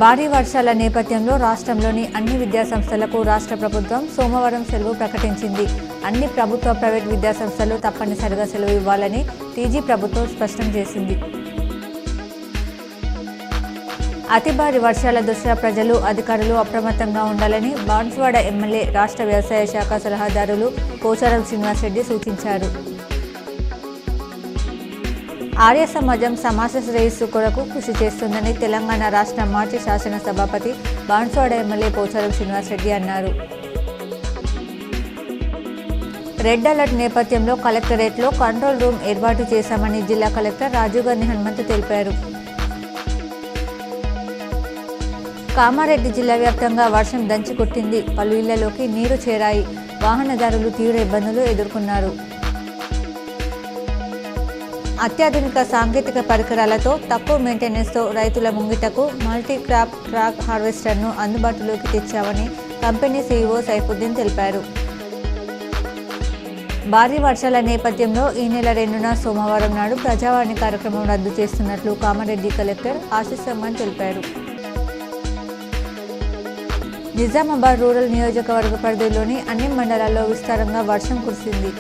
భారీ వర్షాల నేపథ్యంలో రాష్ట్రంలోని అన్ని విద్యాసంస్థలకు రాష్ట్ర ప్రభుత్వం సోమవారం సెలవు ప్రకటించింది. అన్ని ప్రభుత్వ, ప్రైవేట్ విద్యాసంస్థలు తప్పనిసరిగా సెలవు ఇవ్వాలని టీజీ ప్రభుత్వం స్పష్టం చేసింది. అతి భారీ వర్షాల దృష్ట్యా ప్రజలు, అధికారులు అప్రమత్తంగా ఉండాలని బాన్సువాడ ఎమ్మెల్యే, రాష్ట్ర వ్యవసాయ శాఖ సలహాదారులు పోచారం శ్రీనివాసరెడ్డి సూచించారు. ఆర్య సమాజం సమాజ శ్రేయస్సు కొరకు కృషి చేస్తుందని తెలంగాణ రాష్ట్ర మాజీ శాసన సభాపతి, బాన్సువాడ ఎమ్మెల్యే పోచారం శ్రీనివాసరెడ్డి అన్నారు. రెడ్ అలర్ట్ నేపథ్యంలో కలెక్టరేట్లో కంట్రోల్ రూమ్ ఏర్పాటు చేశామని జిల్లా కలెక్టర్ రాజీవ్ గాంధీ హనుమంతు తెలిపారు. కామారెడ్డి జిల్లా వ్యాప్తంగా వర్షం దంచి కొట్టింది. పలు ఇళ్లలోకి నీరు చేరాయి. వాహనదారులు తీవ్ర ఇబ్బందులు ఎదుర్కొన్నారు. అత్యాధునిక సాంకేతిక పరికరాలతో తక్కువ మెయింటెనెన్స్తో రైతుల ముంగిటకు మల్టీ క్రాప్ ట్రాక్ హార్వెస్టర్ను అందుబాటులోకి తెచ్చామని కంపెనీ సీఈఓ సైఫుద్దీన్ తెలిపారు. భారీ వర్షాల నేపథ్యంలో ఈ నెల 2న సోమవారం నాడు ప్రజావాణి కార్యక్రమం రద్దు చేస్తున్నట్లు కామారెడ్డి కలెక్టర్ ఆశీష్ సమ్మాన్ తెలిపారు. నిజామాబాద్ రూరల్ నియోజకవర్గ పరిధిలోని అన్ని మండలాల్లో విస్తారంగా వర్షం కురిసింది.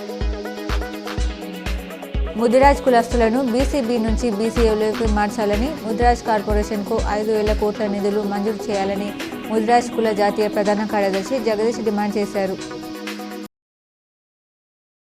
ముదిరాజ్ కులస్తులను బీసీబీ నుంచి బీసీఏలోకి మార్చాలని, ముదిరాజ్ కార్పొరేషన్కు 5,000 కోట్ల నిధులు మంజూరు చేయాలని ముదిరాజ్ కుల జాతీయ ప్రధాన కార్యదర్శి జగదీష్ డిమాండ్ చేశారు.